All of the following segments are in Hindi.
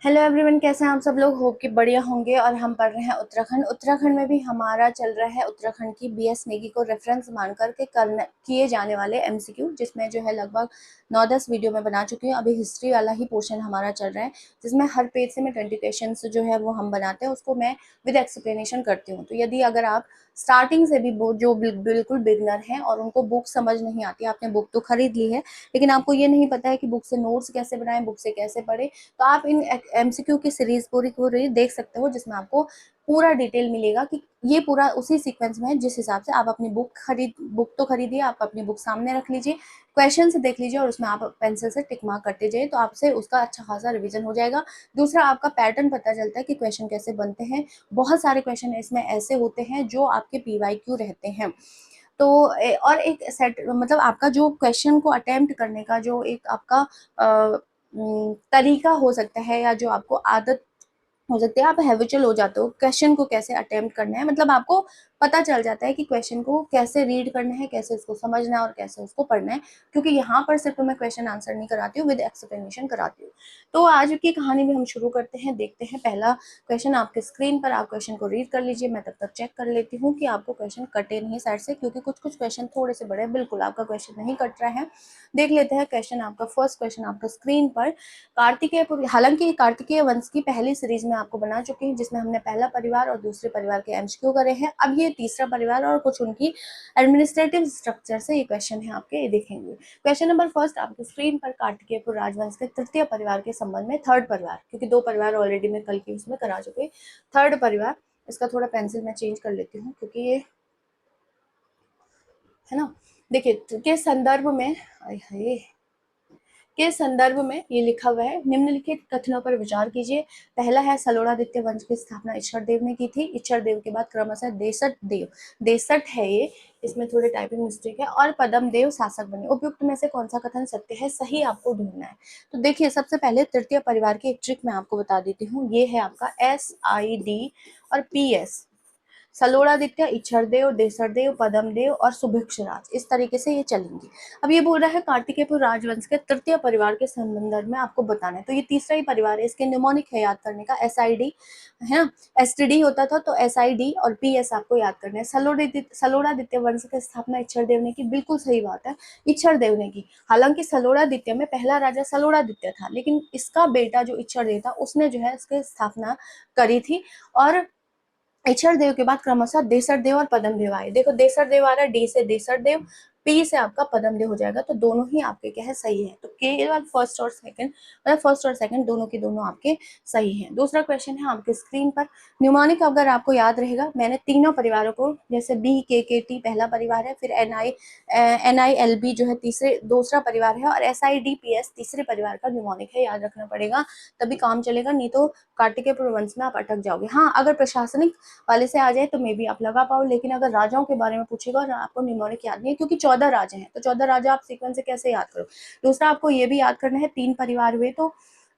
हेलो एवरीवन, कैसे हैं आप सब लोग। होप कि बढ़िया होंगे। और हम पढ़ रहे हैं उत्तराखंड में भी हमारा चल रहा है उत्तराखंड की बीएस नेगी को रेफरेंस मान करके करने किए जाने वाले एमसीक्यू, जिसमें जो है लगभग 9-10 वीडियो में बना चुकी हूँ। अभी हिस्ट्री वाला ही पोर्शन हमारा चल रहा है, जिसमें हर पेज से मैं 20 क्वेश्चन जो है वो हम बनाते हैं, उसको मैं विद एक्सप्लेनेशन करती हूँ। तो यदि अगर आप स्टार्टिंग से भी जो बिल्कुल बिगनर हैं और उनको बुक समझ नहीं आती, आपने बुक तो खरीद ली है लेकिन आपको ये नहीं पता है कि बुक से नोट्स कैसे बनाएं, बुक से कैसे पढ़े, तो आप इन एमसीक्यू की सीरीज पूरी देख सकते हो, जिसमें आपको पूरा डिटेल मिलेगा कि ये पूरा उसी सीक्वेंस में है जिस हिसाब से आप अपनी बुक तो खरीदिए, आप अपनी बुक सामने रख लीजिए, क्वेश्चन से देख लीजिए और उसमें आप पेंसिल से टिक मार्क करते जाइए, तो आपसे उसका अच्छा खासा रिवीजन हो जाएगा। दूसरा, आपका पैटर्न पता चलता है कि क्वेश्चन कैसे बनते हैं। बहुत सारे क्वेश्चन इसमें ऐसे होते हैं जो आपके पीवाईक्यू रहते हैं। तो और एक सेट मतलब आपका जो क्वेश्चन को अटेम्प्ट करने का जो एक आपका तरीका हो सकता है, या जो आपको आदत हो सकती है, आप हैबिचुअल हो जाते हो क्वेश्चन को कैसे अटेम्प्ट करना है, मतलब आपको पता चल जाता है कि क्वेश्चन को कैसे रीड करना है, कैसे उसको समझना है और कैसे उसको पढ़ना है। क्योंकि यहाँ पर सिर्फ मैं क्वेश्चन आंसर नहीं कराती हूँ, विद एक्सप्लेनेशन कराती हूँ। तो आज की कहानी भी हम शुरू करते हैं। देखते हैं पहला क्वेश्चन आपके स्क्रीन पर, आप क्वेश्चन को रीड कर लीजिए। मैं तब तक चेक कर लेती हूँ कि आपको क्वेश्चन कटे नहीं साइड से, क्योंकि कुछ कुछ क्वेश्चन थोड़े से बड़े, बिल्कुल आपका क्वेश्चन नहीं कट रहा है। देख लेते हैं क्वेश्चन आपका। फर्स्ट क्वेश्चन आपका स्क्रीन पर, कार्तिकेय, हालांकि कार्तिकेय वंश की पहली सीरीज में आपको बना चुकी है, जिसमें हमने पहला परिवार और दूसरे परिवार के एमसीक्यू करे हैं। अब ये तीसरा परिवार और कुछ उनकी एडमिनिस्ट्रेटिव स्ट्रक्चर से ये क्वेश्चन है आपके, ये देखेंगे। क्वेश्चन नंबर फर्स्ट आपकी स्क्रीन पर, कार्तिकेयपुर राजवंश के तृतीय परिवार के संबंध में, थर्ड परिवार, क्योंकि 2 परिवार ऑलरेडी मैं कल की उसमें करा चुके, थर्ड परिवार, इसका थोड़ा पेंसिल में चेंज कर लेती हूँ क्योंकि ये है ना। देखिए के संदर्भ में, के संदर्भ में ये लिखा हुआ है, निम्नलिखित कथनों पर विचार कीजिए। पहला है, सलोड़ादित्य वंश की स्थापना इच्छर देव ने की थी। इच्छर देव के बाद क्रमशः देसठ देव, देसठ है ये, इसमें थोड़े टाइपिंग मिस्टेक है, और पदम देव शासक बने। उपयुक्त में से कौन सा कथन सत्य है, सही आपको ढूंढना है। तो देखिए, सबसे पहले तृतीय परिवार की एक ट्रिक मैं आपको बता देती हूँ। ये है आपका SID और PS, सलोड़ादित्य, इच्छरदेव, देसरदेव, पदमदेव और सुभिक्षराज, इस तरीके से ये चलेंगी। अब ये बोल रहा है कार्तिकेयपुर राजवंश के तृतीय परिवार के संबंध में आपको बताना है। तो ये तीसरा ही परिवार है, इसके निमोनिक है याद करने का, SID है ना, STD होता था तो SID और PS आपको याद करना है। सलोड़ादित्य वंश की स्थापना इच्छरदेव ने की, बिल्कुल सही बात है, इच्छरदेव ने की। हालांकि सलोड़ादित्य में पहला राजा सलोड़ादित्य था, लेकिन इसका बेटा जो इच्छरदेव था उसने जो है इसकी स्थापना करी थी। और इच्छर देव के बाद क्रमशः देसर देव और पदम देव आए। देखो देसर देव आ रहा है, डी से देसर देव, पी से आपका पदम देव हो जाएगा, तो दोनों ही आपके क्या है, सही है। तो केवल फर्स्ट और सेकंड, मतलब फर्स्ट और सेकंड दोनों के दोनों आपके सही हैं। दूसरा क्वेश्चन है आपके स्क्रीन पर, न्यूमोनिक अगर आपको याद रहेगा, मैंने तीनों परिवारों को, जैसे BKKT पहला परिवार है, फिर NILB जो है दूसरा परिवार है, और SIDPS तीसरे परिवार का न्यूमोनिक है, याद रखना पड़ेगा, तभी काम चलेगा, नहीं तो कार्तिकेय वंश में आप अटक जाओगे। हाँ, अगर प्रशासनिक वाले से आ जाए तो मे भी आप लगा पाओ, लेकिन अगर राजाओं के बारे में पूछेगा और आपको निमोनिक याद नहीं है, क्योंकि 14 राजा हैं, तो 14 राजा आप सीक्वेंस से कैसे याद करो। दूसरा, आपको ये भी याद करना है, 3 परिवार हुए, तो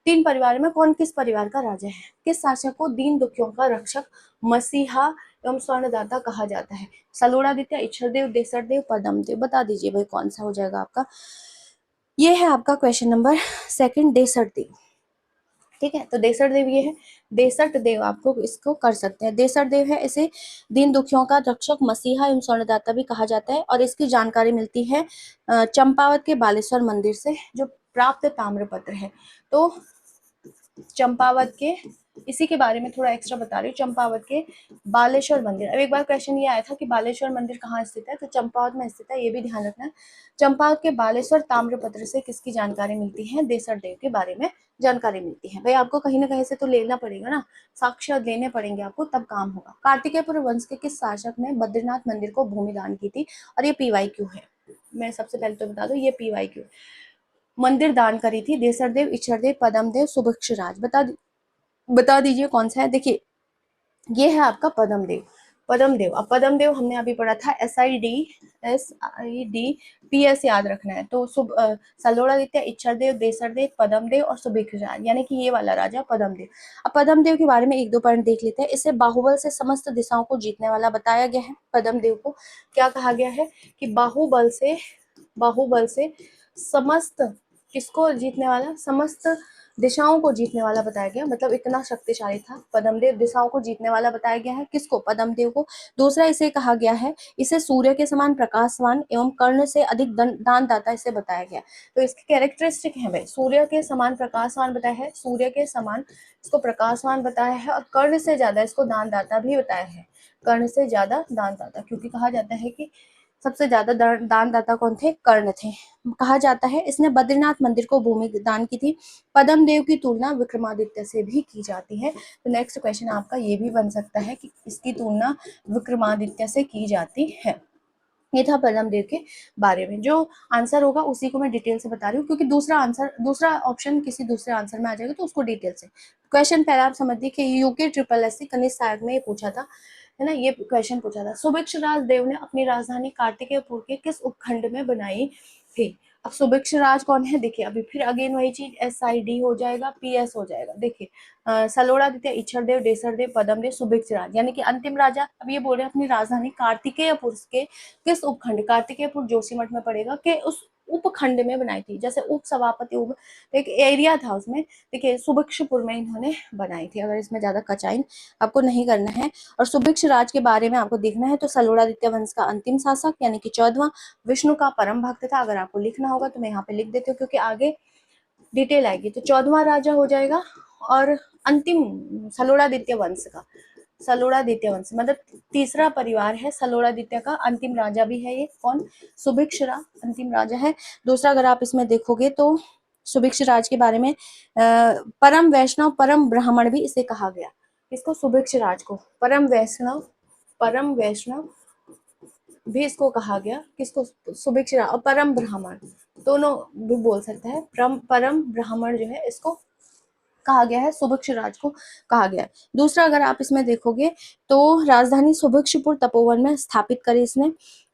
3 परिवार में कौन किस परिवार का राजा है, किस शासक को दीन दुखियों का रक्षक, मसीहा एवं स्वर्णदाता कहा जाता है। सलोड़ादित्य, इच्छरदेव, देसरदेव, पदमदेव, बता दीजिए भाई कौन सा हो जाएगा आपका। ये है आपका क्वेश्चन नंबर सेकंड, देसरदेव। ठीक है, तो देसर देव ये है, देसठ देव आपको इसको कर सकते हैं। देसर देव है, इसे दीन दुखियों का रक्षक, मसीहा एवं स्वर्णदाता भी कहा जाता है, और इसकी जानकारी मिलती है चंपावत के बालेश्वर मंदिर से, जो प्राप्त ताम्रपत्र है। तो चंपावत के, इसी के बारे में थोड़ा एक्स्ट्रा बता रही हूँ, चंपावत के बालेश्वर मंदिर। अब एक बार क्वेश्चन ये आया था कि बालेश्वर मंदिर कहाँ स्थित है, तो चंपावत में स्थित है, ये भी ध्यान रखना है। चंपावत के बालेश्वर ताम्रपत्र से किसकी जानकारी मिलती है, देसर देव के बारे में जानकारी मिलती है। भाई आपको कहीं ना कहीं से तो लेना पड़ेगा ना, साक्ष्य लेने पड़ेंगे आपको, तब काम होगा। कार्तिकेयपुर वंश के किस शासक ने बद्रीनाथ मंदिर को भूमि दान की थी, और ये PYQ है, मैं सबसे पहले तो बता दूं, ये PYQ, मंदिर दान करी थी देसरदेव, इच्छरदेव, पदमदेव, सुभिक्षराज, बता दीजिए कौन सा है। देखिए ये है आपका पदमदेव, पदमदेव। अब पदमदेव हमने अभी पढ़ा था, SIDPS याद रखना है। तो सलोड़ादित्य, इच्छरदेव, देसरदेव, पदमदेव और सुभिक्षराज, यानी कि ये वाला राजा पदमदेव। अब पदमदेव के बारे में 1-2 पॉइंट देख लेते हैं। इसे बाहुबल से समस्त दिशाओं को जीतने वाला बताया गया है। पदमदेव को क्या कहा गया है कि बाहुबल से समस्त, किसको जीतने वाला, समस्त दिशाओं को जीतने वाला बताया गया, मतलब इतना शक्तिशाली था पद्मदेव, दिशाओं को जीतने वाला बताया गया है किसको, पद्मदेव को। दूसरा इसे कहा गया है इसे सूर्य के समान प्रकाशवान एवं कर्ण से अधिक दानदाता इसे बताया गया। तो इसकी कैरेक्टरिस्टिक है भाई, सूर्य के समान प्रकाशवान बताया है, सूर्य के समान इसको प्रकाशवान बताया है, और कर्ण से ज्यादा इसको दानदाता भी बताया है, कर्ण से ज्यादा दानदाता, क्योंकि कहा जाता है कि सबसे ज्यादा दानदाता कौन थे, कर्ण थे। कहा जाता है इसने बद्रीनाथ मंदिर को भूमि दान की थी। पद्मदेव की तुलना विक्रमादित्य से भी की जाती है। तो नेक्स्ट क्वेश्चन आपका ये भी बन सकता है कि इसकी तुलना विक्रमादित्य से की जाती है। ये था पद्मदेव के बारे में। जो आंसर होगा उसी को मैं डिटेल से बता रही हूँ, क्योंकि दूसरा ऑप्शन किसी दूसरे आंसर में आ जाएगा, तो उसको डिटेल से। क्वेश्चन पहला आप समझिए कि यूके ट्रिपल एस सी कनिष्ठ सहायक में ये पूछा था, है ना, ये क्वेश्चन पूछा था। सुभिक्षराज देव ने अपनी राजधानी कार्तिकेयपुर के किस उपखंड में बनाई थी। अब सुभिक्षराज कौन है, देखिए अभी फिर अगेन वही चीज, SID हो जाएगा, PS हो जाएगा। देखिए सलोड़ादित्य, इच्छरदेव, डेसरदेव, पद्मदेव, सुभिक्षराज, यानी कि अंतिम राजा। अब ये बोल रहे हैं अपनी राजधानी कार्तिकेयपुर के किस उपखंड, कार्तिकेयपुर जोशीमठ में पड़ेगा, के उस उपखंड में बनाई थी। जैसे उप सभापति उप एक एरिया था उसमें, देखिए सुभिक्षपुर में इन्होंने बनाई थी। अगर इसमें ज्यादा कचाइन आपको नहीं करना है। और सुभिक्ष राज के बारे में आपको देखना है तो सलोड़ादित्य वंश का अंतिम शासक यानी कि 14वां, विष्णु का परम भक्त था। अगर आपको लिखना होगा तो मैं यहाँ पे लिख देती हूँ, क्योंकि आगे डिटेल आएगी। तो 14वां राजा हो जाएगा। और अंतिम सलोड़ादित्य वंश का, सलोड़ादित्य वंश मतलब तीसरा परिवार है सलोड़ादित्य का, अंतिम राजा भी है ये कौन, सुभिक्षरा अंतिम राजा है। दूसरा अगर आप इसमें देखोगे तो सुभिक्ष राज के बारे में परम वैष्णव परम ब्राह्मण भी इसे कहा गया। इसको सुभिक्ष राज को परम वैष्णव भी इसको कहा गया, किसको, सुभिक्ष राज, और परम ब्राह्मण दोनों भी बोल सकते हैं। परम ब्राह्मण जो है इसको कहा गया है, सुभिक्ष राज को कहा गया है। दूसरा अगर आप इसमें देखोगे तो राजधानी सुभिक्षपुर तपोवन में स्थापित करी इसने।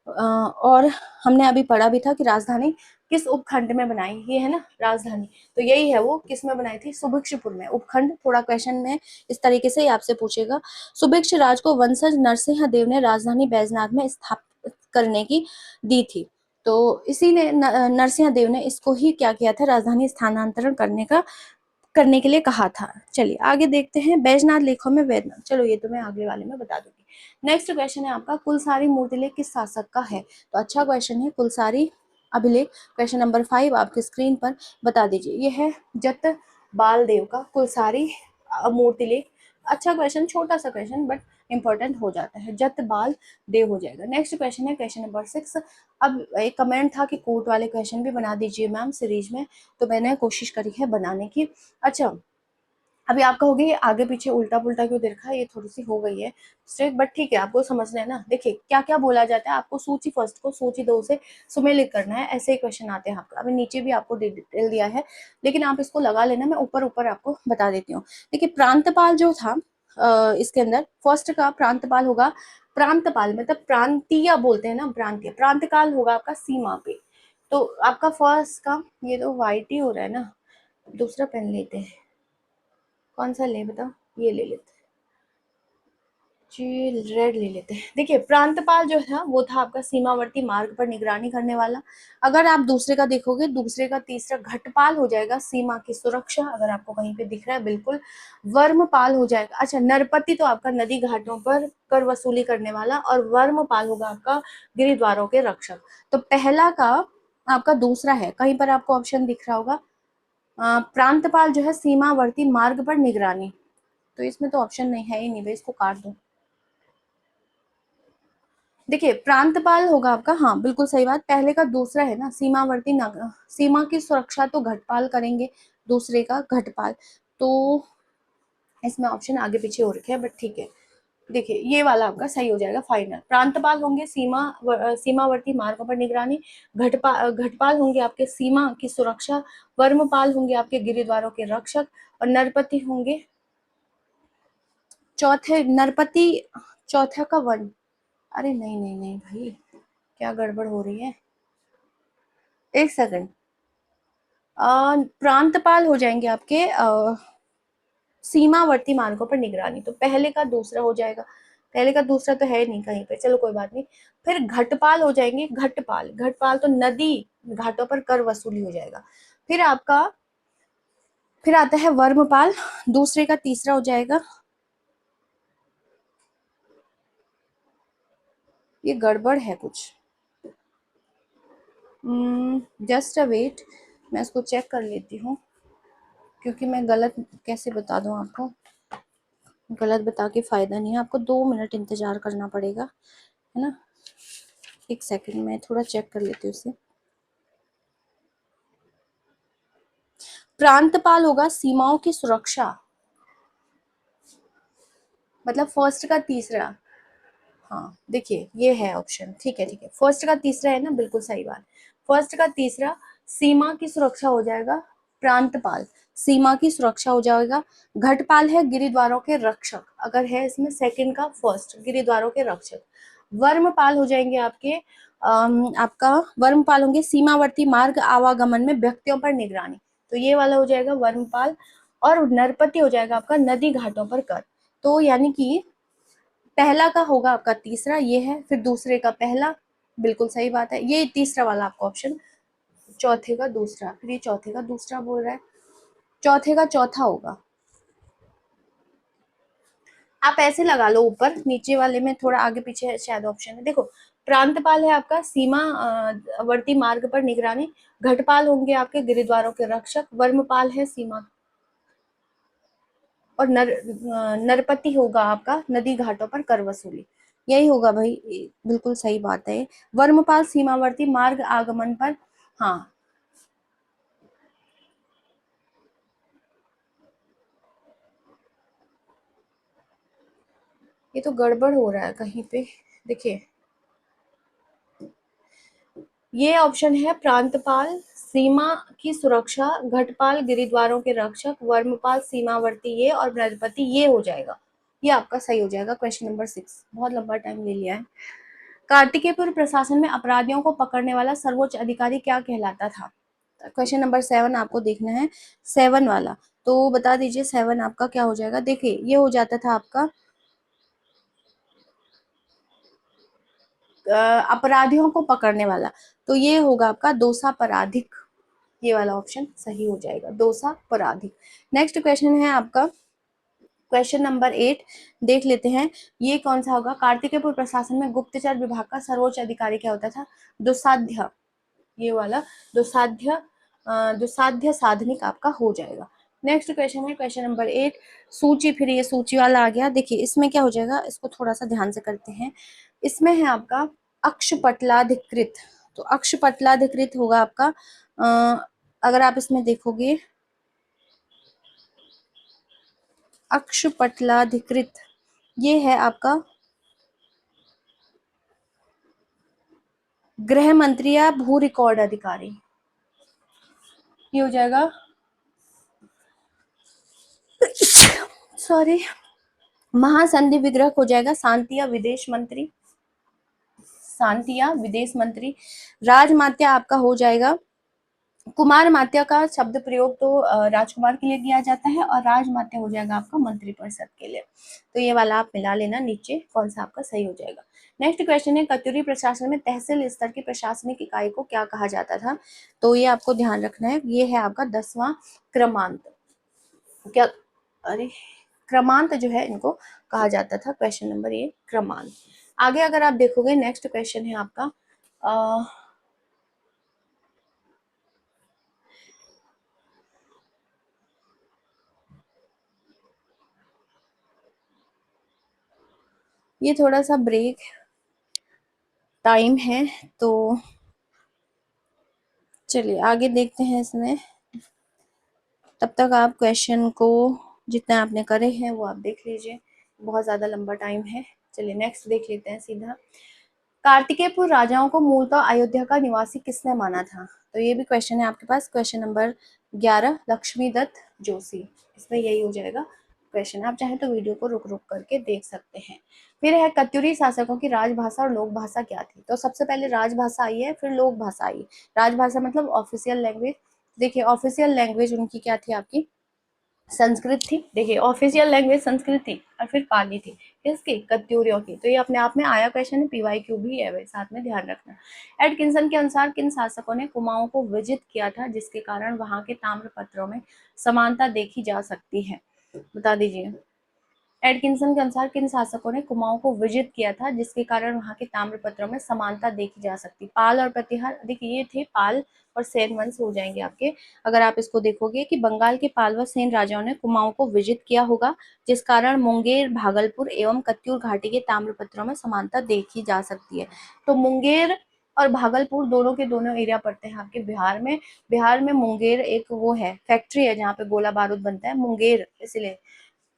और हमने अभी पढ़ा भी था कि राजधानी किस उपखंड में बनाई, ये है ना राजधानी, तो यही है वो किस में बनाई थी, सुभिक्षपुर में। उपखंड थोड़ा क्वेश्चन में इस तरीके से ही आपसे पूछेगा। सुभिक्ष राज को वंशज नरसिंह देव ने राजधानी बैजनाथ में स्थापित करने की दी थी। तो इसी ने नरसिंह देव ने इसको ही क्या किया था, राजधानी स्थानांतरण करने के लिए कहा था। चलिए आगे देखते हैं, बैजनाथ लेखों में वैद्यनाथ, चलो ये तो मैं अगले वाले में बता दूंगी। नेक्स्ट क्वेश्चन है आपका, कुलसारी मूर्तिलेख किस शासक का है। तो अच्छा क्वेश्चन है, कुलसारी अभिलेख। क्वेश्चन नंबर 5 आपके स्क्रीन पर बता दीजिए, ये है जत बाल देव का कुलसारी मूर्तिलेख। अच्छा क्वेश्चन, छोटा सा क्वेश्चन बट इंपॉर्टेंट हो जाता है, जत बाल देव हो जाएगा। नेक्स्ट क्वेश्चन है क्वेश्चन नंबर 6। अब एक कमेंट था कि कोर्ट वाले क्वेश्चन भी बना दीजिए मैम सीरीज में, तो मैंने कोशिश करी है बनाने की। अच्छा अभी आपका हो गया ये आगे पीछे उल्टा पुल्टा क्यों देखा है, ये थोड़ी सी हो गई है स्ट्रेट, बट ठीक है आपको समझना है ना। देखिए क्या क्या बोला जाता है, आपको सूची फर्स्ट को सूची 2 से सुमेलित करना है, ऐसे ही क्वेश्चन आते हैं आपका। अभी नीचे भी आपको डिटेल दिया है, लेकिन आप इसको लगा लेना, मैं ऊपर ऊपर आपको बता देती हूँ। देखिए प्रांतपाल जो था इसके अंदर फर्स्ट का प्रांतपाल होगा, प्रांतपाल मतलब प्रांतीय बोलते हैं ना, प्रांतीय। प्रांतकाल होगा आपका सीमा पे। तो आपका फर्स्ट का, ये तो व्हाइट ही हो रहा है ना, दूसरा पेन लेते हैं, कौन सा ले बताओ, ये ले लेते हैं जी, रेड ले लेते हैं। देखिए प्रांतपाल जो था वो था आपका सीमावर्ती मार्ग पर निगरानी करने वाला। अगर आप दूसरे का देखोगे, दूसरे का तीसरा घटपाल हो जाएगा, सीमा की सुरक्षा, अगर आपको कहीं पे दिख रहा है बिल्कुल। वर्मपाल हो जाएगा, अच्छा नरपति तो आपका नदी घाटों पर कर वसूली करने वाला, और वर्मपाल होगा आपका गिरिद्वारों के रक्षक। तो पहला का आपका दूसरा है, कहीं पर आपको ऑप्शन दिख रहा होगा प्रांतपाल जो है सीमावर्ती मार्ग पर निगरानी, तो इसमें तो ऑप्शन नहीं है ही नहीं भाई, इसको काट दो। देखिए प्रांतपाल होगा आपका, हाँ बिल्कुल सही बात, पहले का दूसरा है ना सीमावर्ती नगर, सीमा की सुरक्षा तो घटपाल करेंगे, दूसरे का घटपाल। तो इसमें ऑप्शन आगे पीछे हो रखे हैं, बट ठीक है। देखिए ये वाला आपका सही हो जाएगा फाइनल। प्रांतपाल होंगे सीमावर्ती मार्गों पर निगरानी, घटपाल होंगे आपके सीमा की सुरक्षा, वर्मपाल होंगे आपके गिरिद्वारों के रक्षक, और नरपति होंगे चौथे, नरपति चौथा का वन, अरे नहीं नहीं नहीं भाई, क्या गड़बड़ हो रही है, एक सेकंड। प्रांतपाल हो जाएंगे आपके सीमावर्ती मार्गों पर निगरानी, तो पहले का दूसरा हो जाएगा, पहले का दूसरा तो है नहीं कहीं पे, चलो कोई बात नहीं। फिर घटपाल हो जाएंगे, घटपाल तो नदी घाटों पर कर वसूली हो जाएगा। फिर आपका फिर आता है वर्मपाल, दूसरे का तीसरा हो जाएगा, ये गड़बड़ है कुछ, जस्ट अ वेट, मैं इसको चेक कर लेती हूँ, क्योंकि मैं गलत कैसे बता दूँ आपको, गलत बता के फायदा नहीं है, आपको 2 मिनट इंतजार करना पड़ेगा, है ना। एक सेकंड में थोड़ा चेक कर लेती हूँ उसे। प्रांतपाल होगा सीमाओं की सुरक्षा, मतलब फर्स्ट का तीसरा, हाँ देखिए ये है ऑप्शन, ठीक है ठीक है, फर्स्ट का तीसरा है ना, बिल्कुल सही बात, फर्स्ट का तीसरा सीमा की सुरक्षा हो जाएगा, प्रांतपाल सीमा की सुरक्षा हो जाएगा, घटपाल है गिरिद्वारों के रक्षक, अगर है इसमें सेकंड का फर्स्ट गिरिद्वारों के रक्षक, वर्मपाल हो जाएंगे आपके आपका वर्मपाल होंगे सीमावर्ती मार्ग आवागमन में व्यक्तियों पर निगरानी, तो ये वाला हो जाएगा वर्मपाल, और नरपति हो जाएगा आपका नदी घाटों पर कर, तो यानी कि पहला का होगा आपका तीसरा, ये है, फिर दूसरे का पहला, बिल्कुल सही बात है, ये तीसरा वाला आपका ऑप्शन, चौथे का दूसरा, फिर ये चौथे का दूसरा बोल रहा है, चौथे का चौथा होगा, आप ऐसे लगा लो, ऊपर नीचे वाले में थोड़ा आगे पीछे शायद ऑप्शन है, देखो प्रांतपाल है आपका सीमा वर्ती मार्ग पर निगरानी, घटपाल होंगे आपके गिरिद्वारों के रक्षक, वर्मपाल है सीमा, और नरपति होगा आपका नदी घाटों पर कर वसूली, यही होगा भाई, बिल्कुल सही बात है, वर्मपाल सीमावर्ती मार्ग आगमन पर, हाँ ये तो गड़बड़ हो रहा है कहीं पे, देखिए ये ऑप्शन है प्रांतपाल सीमा की सुरक्षा, घटपाल गिरिद्वारों के रक्षक, वर्मपाल सीमावर्ती ये, और नरपति ये हो जाएगा, ये आपका सही हो जाएगा क्वेश्चन नंबर 6, बहुत लंबा टाइम ले लिया है। कार्तिकेयपुर प्रशासन में अपराधियों को पकड़ने वाला सर्वोच्च अधिकारी क्या कहलाता था, क्वेश्चन नंबर 7 आपको देखना है, 7 वाला, तो बता दीजिए 7 आपका क्या हो जाएगा, देखिए ये हो जाता था आपका अपराधियों को पकड़ने वाला, तो ये होगा आपका दोषापराधिक, ये वाला ऑप्शन सही हो जाएगा, दोषापराधिक। नेक्स्ट क्वेश्चन है आपका क्वेश्चन नंबर 8, देख लेते हैं, ये कौन सा होगा, कार्तिकेयपुर प्रशासन में गुप्तचर विभाग का सर्वोच्च अधिकारी क्या होता था, दुसाध्य, ये वाला दुसाध्य, दुसाध्य साधनिक आपका हो जाएगा। नेक्स्ट क्वेश्चन है क्वेश्चन नंबर 8, सूची, फिर ये सूची वाला आ गया, देखिए इसमें क्या हो जाएगा, इसको थोड़ा सा ध्यान से करते हैं, इसमें है आपका अक्षपटलाधिकृत, तो अक्षपटलाधिकृत होगा आपका अगर आप इसमें देखोगे अक्षपटलाधिकृत, ये है आपका गृह मंत्री या भू रिकॉर्ड अधिकारी, ये हो जाएगा सॉरी, महासंधि विग्रह हो जाएगा शांति या विदेश मंत्री, शांति या विदेश मंत्री, राजमात्या आपका हो जाएगा, कुमार मात्या का शब्द प्रयोग तो राजकुमार के लिए किया जाता है, और राजमात्या हो जाएगा आपका मंत्रिपरिषद के लिए, तो ये वाला आप मिला लेना नीचे, कौन सा आपका सही हो जाएगा। नेक्स्ट क्वेश्चन है कत्यूरी प्रशासन में तहसील स्तर की प्रशासनिक इकाई को क्या कहा जाता था, तो ये आपको ध्यान रखना है, ये है आपका 10वां क्रमांत, क्या, अरे क्रमांत जो है इनको कहा जाता था, क्वेश्चन नंबर ये क्रमांत। आगे अगर आप देखोगे नेक्स्ट क्वेश्चन है आपका ये थोड़ा सा ब्रेक टाइम है, तो चलिए आगे देखते हैं इसमें, तब तक आप क्वेश्चन को जितना आपने करे हैं वो आप देख लीजिए, बहुत ज़्यादा लंबा टाइम है, चलिए नेक्स्ट देख लेते हैं सीधा, कार्तिकेयपुर राजाओं को मूलतः अयोध्या का निवासी किसने माना था, तो ये भी क्वेश्चन है आपके पास, क्वेश्चन नंबर 11 लक्ष्मीदत्त जोशी, इसमें यही हो जाएगा क्वेश्चन, आप चाहें तो वीडियो को रुक रुक करके देख सकते हैं। फिर है कत्यूरी शासकों की राजभाषा और लोक भाषा क्या थी, तो सबसे पहले राजभाषा आई है, फिर लोक भाषा आई, राजभाषा मतलब ऑफिशियल लैंग्वेज, देखिए ऑफिशियल लैंग्वेज उनकी क्या थी आपकी, संस्कृत थी, देखिए ऑफिशियल लैंग्वेज संस्कृत थी, और फिर पाली थी, किसकी? कत्यूरियों की। तो ये अपने आप में आया क्वेश्चन है, PYQ भी है भाई, साथ में ध्यान रखना। एडकिंसन के अनुसार किन शासकों ने कुमाऊं को विजित किया था जिसके कारण वहां के ताम्रपत्रों में समानता देखी जा सकती है? बता दीजिए। एडकिंसन के अनुसार किन शासकों ने कुमाऊं को विजित किया था जिसके कारण वहां के ताम्रपत्रों में समानता देखी जा सकती? पाल और प्रतिहार, देखिए ये थे पाल और सेन वंश हो जाएंगे आपके। अगर आप इसको देखोगे कि बंगाल के पाल व सेन राजाओं ने कुमाऊं को विजित किया होगा जिस कारण मुंगेर, भागलपुर एवं कत्यूर घाटी के ताम्रपत्रों में समानता देखी जा सकती है। तो मुंगेर और भागलपुर दोनों के दोनों एरिया पड़ते हैं आपके बिहार में। बिहार में मुंगेर एक वो है, फैक्ट्री है जहाँ पे गोला बारूद बनता है, मुंगेर इसलिए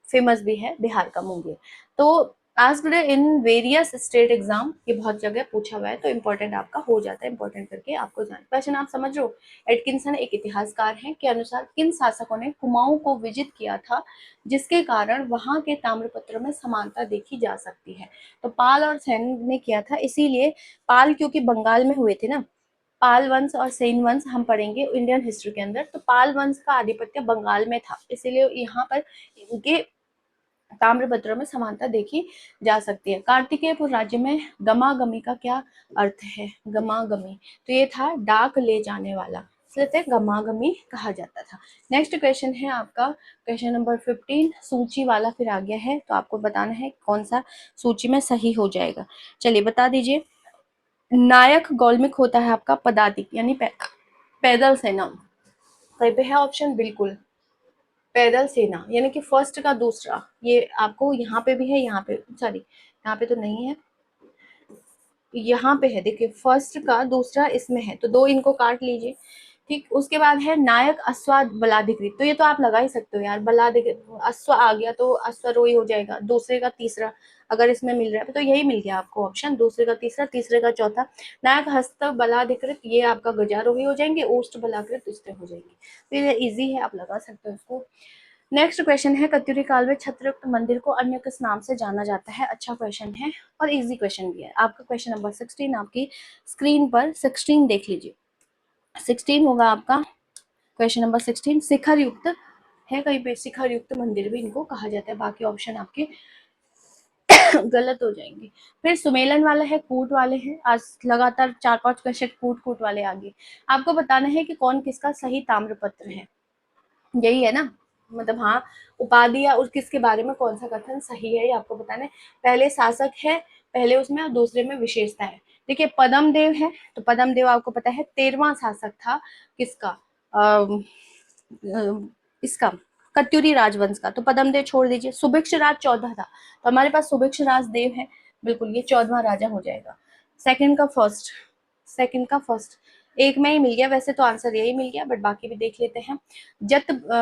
फेमस भी है बिहार का मुंगेर। तो asked in various state exam, ये बहुत जगह पूछा हुआ है तो इंपॉर्टेंट आपका हो जाता है, इंपॉर्टेंट करके आपको जाना। क्वेश्चन आप समझ रहे हो। एटकिंसन एक इतिहासकार हैं के अनुसार किन शासकों ने कुमाऊं को विजित किया था जिसके कारण वहां के ताम्रपत्रों में समानता देखी जा सकती है? तो पाल और सेन ने किया था, इसीलिए पाल क्योंकि बंगाल में हुए थे ना, पाल वंश और सेन वंश हम पढ़ेंगे इंडियन हिस्ट्री के अंदर, तो पाल वंश का आधिपत्य बंगाल में था, इसीलिए यहाँ पर इनके ताम्रपत्रों में समानता देखी जा सकती है। कार्तिकेयपुर राज्य में गमागमी का क्या अर्थ है? गमागमी, तो ये था डाक ले जाने वाला, इसलिए गमागमी कहा जाता था। नेक्स्ट क्वेश्चन है आपका क्वेश्चन नंबर 15, सूची वाला फिर आ गया है, तो आपको बताना है कौन सा सूची में सही हो जाएगा। चलिए बता दीजिए। नायक गौलमिक होता है आपका पदातिक यानी पैदल सेना, कहीं पे है ऑप्शन? बिल्कुल, पैदल सेना यानी कि फर्स्ट का दूसरा, ये आपको यहाँ पे भी है, यहाँ पे सॉरी यहाँ पे तो नहीं है, यहाँ पे है, देखिए फर्स्ट का दूसरा इसमें है, तो दो इनको काट लीजिए। ठीक, उसके बाद है नायक अश्वा बलाधिकृत, तो ये तो आप लगा ही सकते हो यार, बलाधिकृत अश्व आ गया तो अश्वरोही हो जाएगा, दूसरे का तीसरा अगर इसमें मिल रहा है तो यही मिल गया आपको ऑप्शन, दूसरे का तीसरा, तीसरे का चौथा। नायक हस्त बलाधिकृत ये आपका गजारोही हो जाएंगे, ओष्ट बलाकृत इससे हो जाएंगे, तो ये इजी है, आप लगा सकते हो इसको। नेक्स्ट क्वेश्चन है कत्यूरी काल में छत्रयुक्त मंदिर को अन्य किस नाम से जाना जाता है? अच्छा क्वेश्चन है और इजी क्वेश्चन भी है। आपका क्वेश्चन नंबर 16 आपकी स्क्रीन पर 16 देख लीजिए, 16 होगा आपका क्वेश्चन नंबर 16। शिखर युक्त है कहीं पे, शिखर युक्त मंदिर भी इनको कहा जाता है, बाकी ऑप्शन आपके गलत हो जाएंगे। फिर सुमेलन वाला है, कूट वाले हैं, आज लगातार 4-5 क्वेश्चन कूट कूट वाले आगे। आपको बताना है कि कौन किसका सही ताम्रपत्र है, यही है ना, मतलब हाँ उपाधि या उस किसके बारे में कौन सा कथन सही है ये आपको बताना है। पहले शासक है, पहले उसमें और दूसरे में विशेषता है। देखिए पद्म देव है, तो पद्म देव आपको पता है 13वां शासक था किसका, इसका कत्यूरी राजवंश का, तो पद्म देव छोड़ दीजिए। सुभिक्ष राज 14 था, तो हमारे पास सुभिक्ष राज देव है, बिल्कुल ये 14वां राजा हो जाएगा। सेकंड का फर्स्ट, सेकंड का फर्स्ट एक में ही मिल गया, वैसे तो आंसर यही मिल गया बट बाकी भी देख लेते हैं।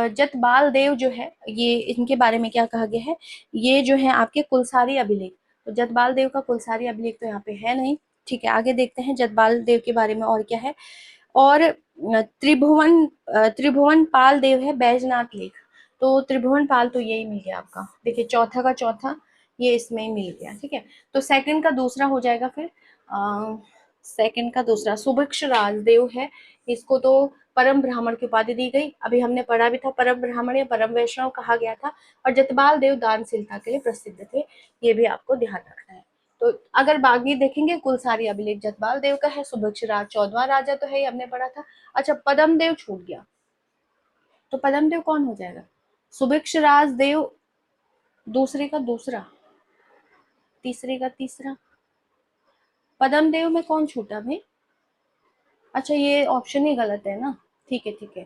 जतबाल देव जो है, ये इनके बारे में क्या कहा गया है, ये जो है आपके कुलसारी अभिलेख, तो जतबाल देव का कुलसारी अभिलेख तो यहाँ पे है नहीं। ठीक है, आगे देखते हैं जतबाल देव के बारे में और क्या है। और त्रिभुवन पाल देव है बैजनाथ लेख, तो त्रिभुवन पाल तो यही मिल गया आपका, देखिए चौथा का चौथा ये इसमें ही मिल गया। ठीक है, तो सेकंड का दूसरा हो जाएगा फिर, सेकंड का दूसरा सुभिक्ष राजदेव है, इसको तो परम ब्राह्मण की उपाधि दी गई, अभी हमने पढ़ा भी था, परम ब्राह्मण या परम वैष्णव कहा गया था। और जतबाल देव दानशीलता के लिए प्रसिद्ध थे, ये भी आपको ध्यान रखना है। तो अगर बागी देखेंगे कुलसारी अभिलेख जतबाल देव का है, सुभिक्ष राज 14वां राजा तो है, हमने पढ़ा था। अच्छा पद्म देव छूट गया, तो पद्म देव कौन हो जाएगा? सुभिक्ष राज देव दूसरे का दूसरा, तीसरे का तीसरा, पद्म देव में कौन छूटा भाई? अच्छा ये ऑप्शन ही गलत है ना, ठीक है ठीक है,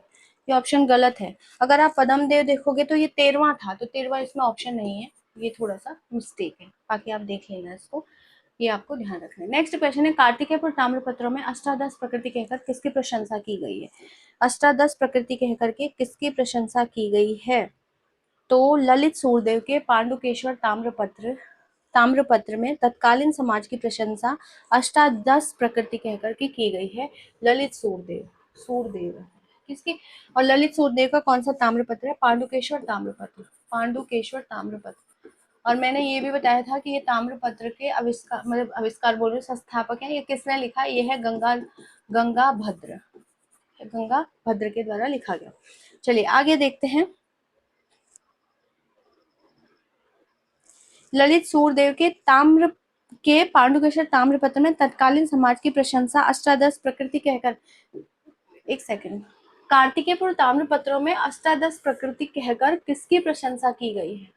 ये ऑप्शन गलत है। अगर आप पद्म देव देखोगे तो ये 13वां था, तो 13वां इसमें ऑप्शन नहीं है, ये थोड़ा सा मिस्टेक है, बाकी आप देख लेना इसको, ये आपको ध्यान रखना है। नेक्स्ट क्वेश्चन है कार्तिकेयपुर ताम्रपत्रों में अष्टादश प्रकृति कहकर किसकी प्रशंसा की गई है? अष्टादश प्रकृति कहकर के किसकी प्रशंसा की गई है? तो ललित सूरदेव के पांडुकेश्वर ताम्रपत्र में तत्कालीन समाज की प्रशंसा अष्टादश प्रकृति कहकर के की गई है। ललित सूरदेव किसकी? और ललित सूरदेव का कौन सा ताम्रपत्र है? पांडुकेश्वर ताम्रपत्र, पांडुकेश्वर ताम्रपत्र। और मैंने ये भी बताया था कि ये ताम्रपत्र के आविष्कार, मतलब आविष्कार बोल रहे संस्थापक है, ये किसने लिखा? ये है गंगा भद्र के द्वारा लिखा गया। चलिए आगे देखते हैं। ललित सूरदेव के पांडुकेश्वर ताम्रपत्र में तत्कालीन समाज की प्रशंसा अष्टादश प्रकृति कहकर, एक सेकंड, कार्तिकेयपुर ताम्रपत्रों में अष्टादश प्रकृति कहकर किसकी प्रशंसा की गई है?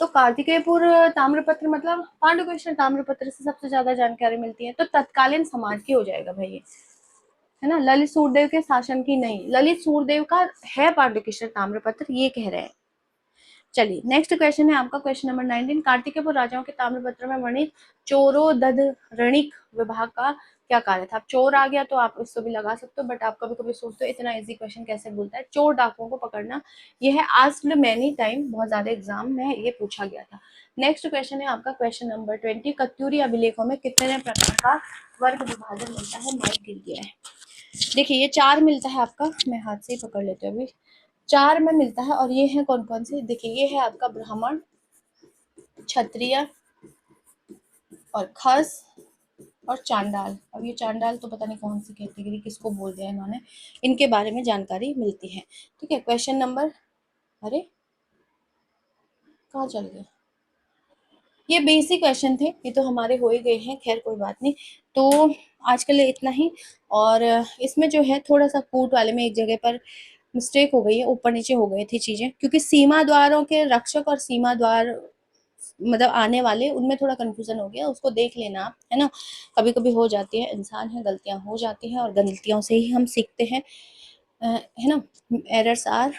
तो कार्तिकेयपुर ताम्रपत्र मतलब पांडुकेश्वर ताम्रपत्र से सबसे ज्यादा जानकारी मिलती है, तो तत्कालीन समाज की हो जाएगा भाई ये, है ना। ललित सूरदेव के शासन की नहीं, ललित सूरदेव का है पांडुकेश्वर ताम्रपत्र, ये कह रहे हैं। चलिए नेक्स्ट क्वेश्चन है आपका, क्वेश्चन नंबर 19, कार्तिकेयपुर राजाओं के ताम्रपत्र में वर्णित चोरोदधरणिक विभाग का क्या कार्य था? अब चोर आ गया तो आप इसको भी लगा सकते हो, बट आप कभी कभी सोचते हो इतना इजी क्वेश्चन कैसे बोलता है। चोर डाकुओं को पकड़ना, ये है आस्क्ड मैनी टाइम, बहुत ज्यादा एग्जाम में ये पूछा गया था। नेक्स्ट क्वेश्चन है आपका क्वेश्चन नंबर 20, कत्यूरी अभिलेखों में कितने प्रकार का वर्ग विभाजन मिलता है? माइक गिर गया है। देखिए ये 4 मिलता है आपका, मैं हाथ से ही पकड़ लेती हूँ अभी, 4 में मिलता है, और ये है कौन कौन से? देखिए ये है आपका ब्राह्मण, क्षत्रिय और खस और चांडाल। अब ये चांडाल तो पता नहीं कौन सी कैटेगरी किसको बोल दिया इन्होंने, इनके बारे में जानकारी मिलती है। ठीक है, क्वेश्चन नंबर, अरे कहाँ चल गए? ये बेसिक क्वेश्चन थे, ये तो हमारे हो ही गए हैं, खैर कोई बात नहीं। तो आज के लिए इतना ही, और इसमें जो है थोड़ा सा कूट वाले में एक जगह पर मिस्टेक हो गई है, ऊपर नीचे हो गई थी चीजें, क्योंकि सीमा द्वारों के रक्षक और सीमा द्वार मतलब आने वाले, उनमें थोड़ा कंफ्यूजन हो गया, उसको देख लेना आप, है ना। कभी कभी हो जाती है, इंसान है, गलतियां हो जाती हैं, और गलतियों से ही हम सीखते हैं, है ना। Errors are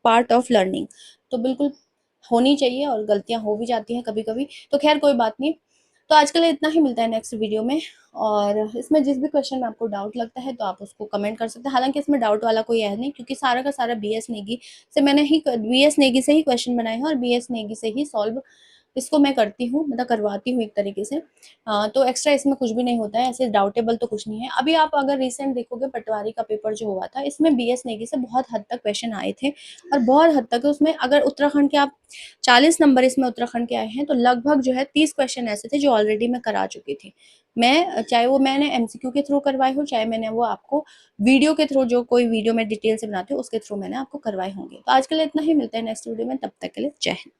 part of learning, तो बिल्कुल होनी चाहिए, और गलतियां हो भी जाती हैं कभी कभी, तो खैर कोई बात नहीं। तो आज के लिए इतना ही, मिलता है नेक्स्ट वीडियो में, और इसमें जिस भी क्वेश्चन में आपको डाउट लगता है तो आप उसको कमेंट कर सकते हैं। हालांकि इसमें डाउट वाला कोई है नहीं, क्योंकि सारा का सारा बीएस नेगी से मैंने ही, बीएस नेगी से ही क्वेश्चन बनाए हैं, और बीएस नेगी से ही सॉल्व इसको मैं करती हूँ, मतलब करवाती हूँ एक तरीके से। तो एक्स्ट्रा इसमें कुछ भी नहीं होता है, ऐसे डाउटेबल तो कुछ नहीं है। अभी आप अगर रिसेंट देखोगे पटवारी का पेपर जो हुआ था, इसमें बीएस नेगी से बहुत हद तक क्वेश्चन आए थे, और बहुत हद तक उसमें अगर उत्तराखंड के आप 40 नंबर इसमें उत्तराखंड के आए हैं, तो लगभग जो है 30 क्वेश्चन ऐसे थे जो ऑलरेडी मैं करा चुकी थी। मैं चाहे वो मैंने एमसीक्यू के थ्रू करवाए हो, चाहे मैंने वो आपको वीडियो के थ्रू, जो कोई वीडियो में डिटेल से बनाते हो उसके थ्रू मैंने आपको करवाए होंगे। तो आज के लिए इतना ही, मिलते हैं नेक्स्ट वीडियो में, तब तक के लिए जय हिंद।